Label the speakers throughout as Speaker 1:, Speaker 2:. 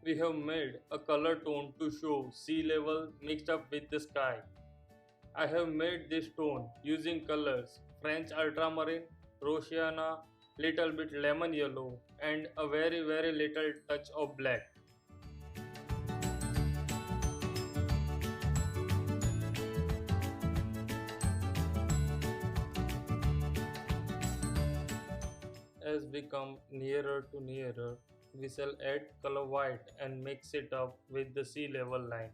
Speaker 1: We have made a color tone to show sea level mixed up with the sky. I have made this tone using colors French ultramarine, Rosiana, little bit lemon yellow and a very little touch of black. As we come nearer to nearer, we shall add color white and mix it up with the sea level line.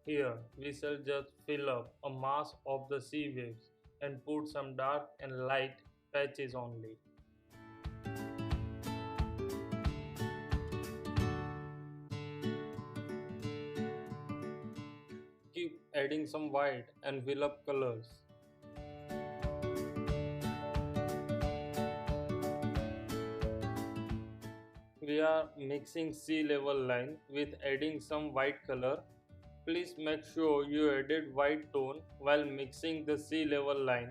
Speaker 1: Here we shall just fill up a mass of the sea waves and put some dark and light patches only. Keep adding some white and fill up colors. We are mixing sea level line with adding some white color. Please make sure you added white tone while mixing the sea level line.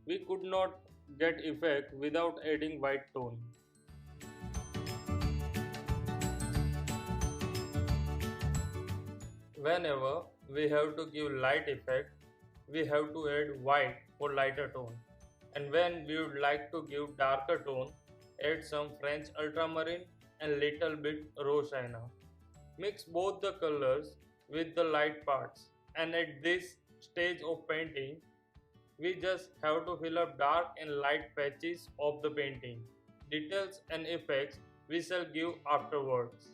Speaker 1: We could not get effect without adding white tone. Whenever we have to give light effect, we have to add white for lighter tone. And when we would like to give darker tone, add some French ultramarine and little bit rose sienna. Mix both the colors with the light parts, and at this stage of painting, we just have to fill up dark and light patches of the painting. Details and effects we shall give afterwards.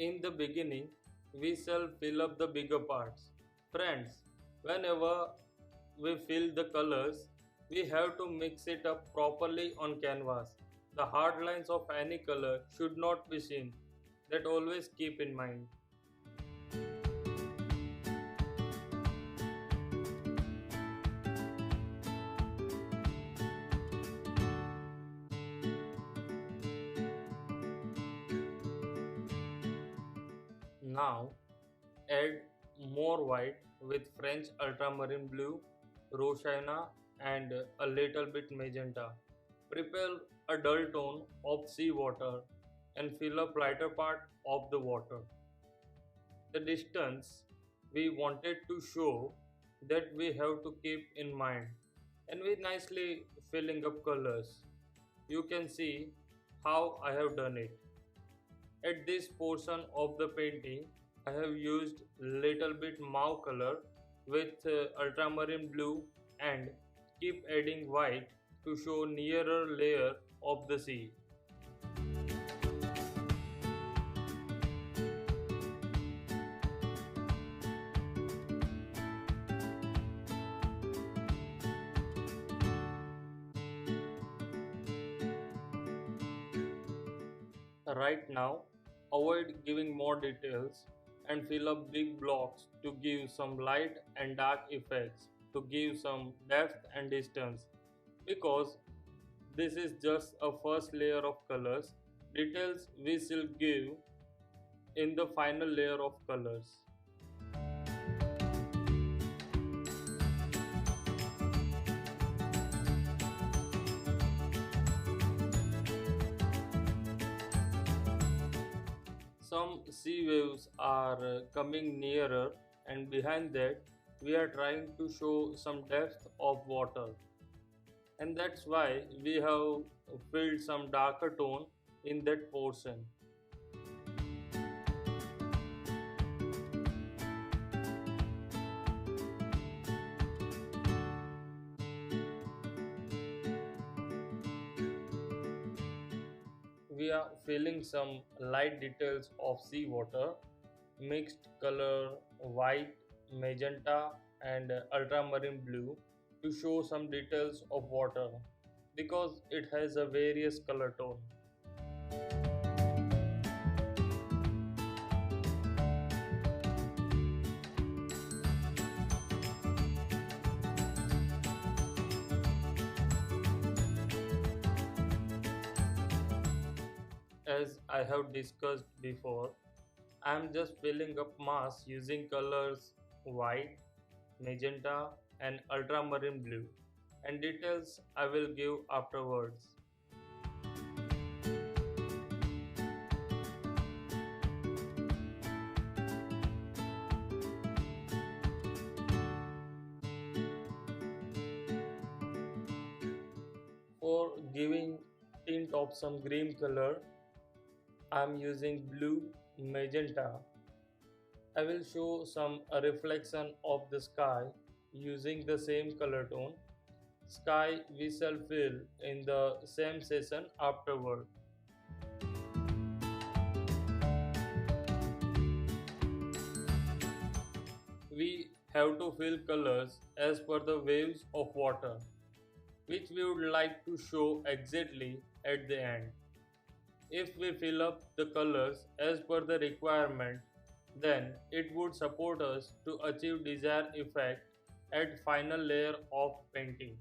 Speaker 1: In the beginning, we shall fill up the bigger parts. Friends, whenever we fill the colors, we have to mix it up properly on canvas. The hard lines of any color should not be seen. That always keep in mind. Now, add more white with French ultramarine blue, Rosina and a little bit magenta. Prepare a dull tone of seawater and fill up lighter part of the water. The distance we wanted to show that we have to keep in mind, and we nicely filling up colors. You can see how I have done it. At this portion of the painting, I have used little bit mauve color with ultramarine blue and keep adding white to show nearer layer of the sea. Right now, avoid giving more details and fill up big blocks to give some light and dark effects, to give some depth and distance, because this is just a first layer of colors. Details we shall give in the final layer of colors. Some sea waves are coming nearer, and behind that we are trying to show some depth of water, and that's why we have filled some darker tone in that portion. We are filling some light details of seawater, mixed color white, magenta and ultramarine blue to show some details of water, because it has a various color tone. As I have discussed before, I am just filling up mass using colors white, magenta, and ultramarine blue, and details I will give afterwards. For giving tint of some green color, I am using blue, magenta. I will show some reflection of the sky using the same color tone. Sky we shall fill in the same session afterward. We have to fill colors as per the waves of water, which we would like to show exactly at the end. If we fill up the colors as per the requirement, then it would support us to achieve desired effect at final layer of painting.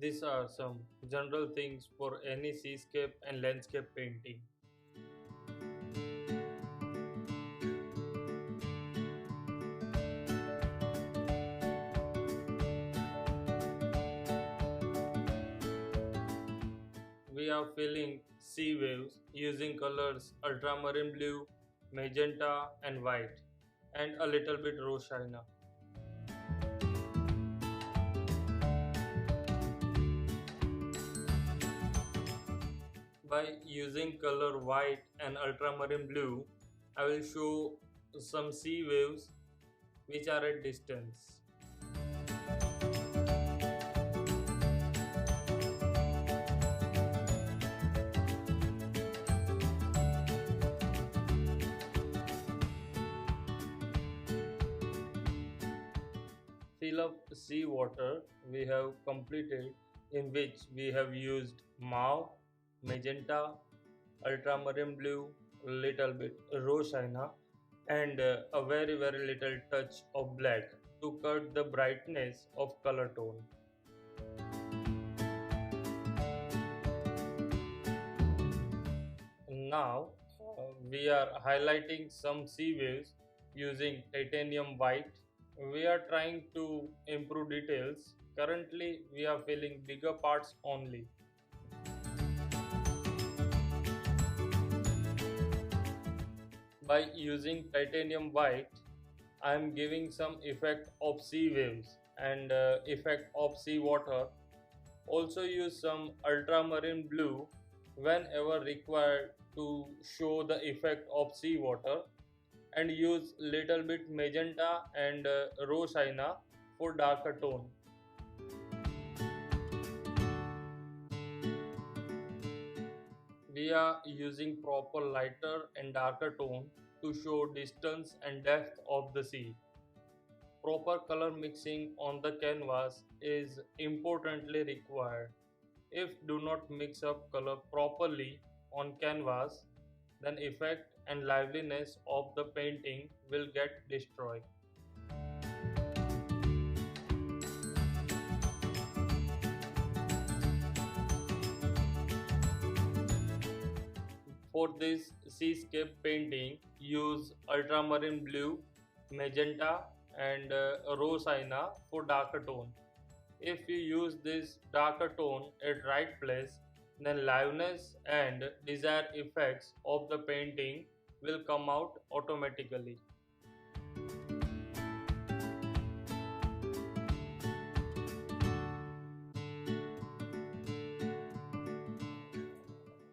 Speaker 1: These are some general things for any seascape and landscape painting. We are filling sea waves using colors ultramarine blue, magenta and white, and a little bit rose shina. By using color white and ultramarine blue, I will show some sea waves which are at distance. Fill up seawater we have completed, in which we have used mauve, magenta, ultramarine blue, little bit rose shina, and a very little touch of black to cut the brightness of color tone. Now we are highlighting some sea waves using titanium white. We are trying to improve details. Currently we are filling bigger parts only. By using titanium white, I am giving some effect of sea waves and effect of sea water. Also use some ultramarine blue whenever required to show the effect of sea water, and use little bit magenta and rose shina for darker tone. We are using proper lighter and darker tone to show distance and depth of the sea. Proper color mixing on the canvas is importantly required. If do not mix up color properly on canvas, then effect and liveliness of the painting will get destroyed. For this seascape painting, use ultramarine blue, magenta and rose shina for darker tone. If you use this darker tone at right place, then liveness and desired effects of the painting will come out automatically.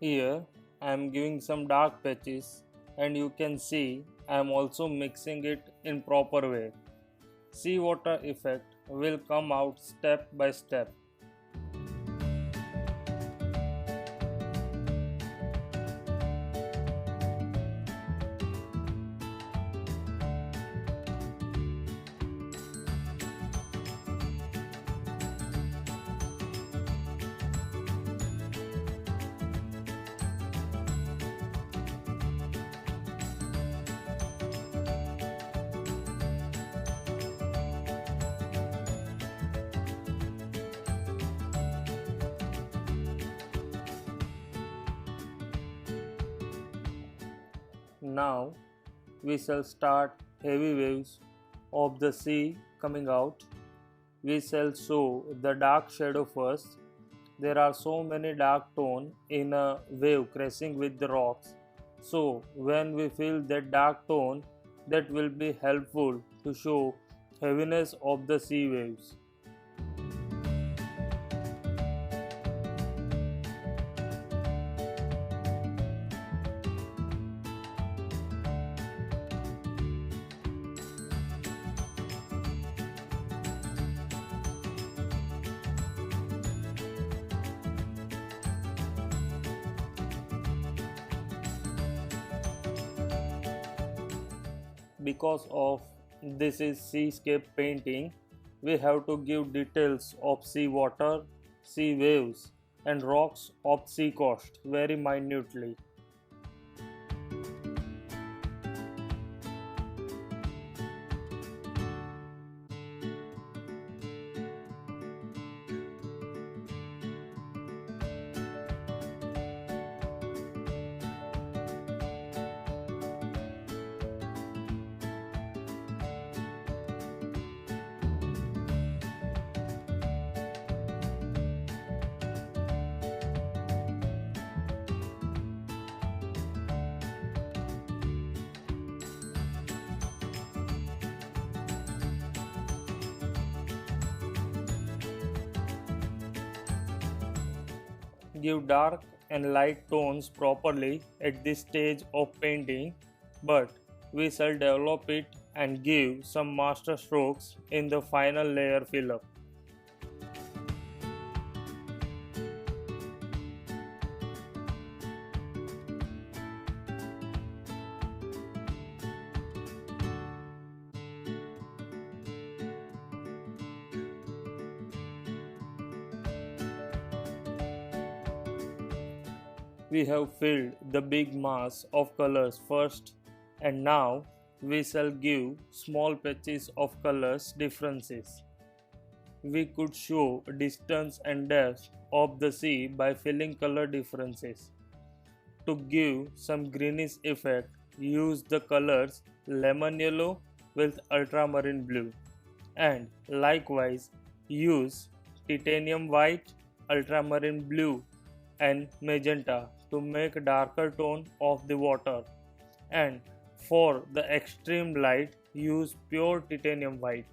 Speaker 1: Here I am giving some dark patches, and you can see I am also mixing it in proper way. Seawater effect will come out step by step. Now we shall start heavy waves of the sea coming out. We shall show the dark shadow first. There are so many dark tones in a wave crashing with the rocks. So when we feel that dark tone, that will be helpful to show heaviness of the sea waves. Because of this is seascape painting, we have to give details of sea water, sea waves, and rocks of sea coast very minutely. Give dark and light tones properly at this stage of painting, but we shall develop it and give some master strokes in the final layer fill up. We have filled the big mass of colors first, and now we shall give small patches of colors differences. We could show distance and depth of the sea by filling color differences. To give some greenish effect, use the colors lemon yellow with ultramarine blue, and likewise use titanium white, ultramarine blue, and magenta to make darker tone of the water, and for the extreme light use pure titanium white.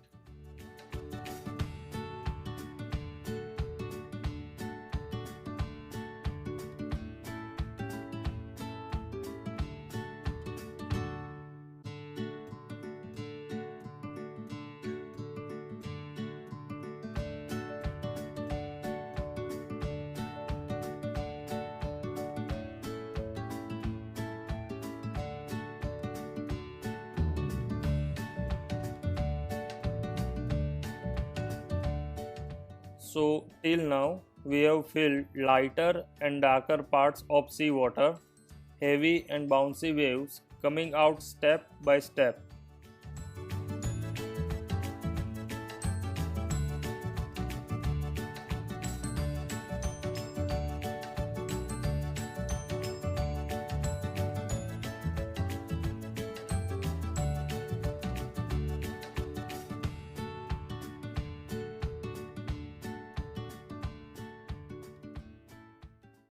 Speaker 1: So till now we have filled lighter and darker parts of sea water, heavy and bouncy waves coming out step by step.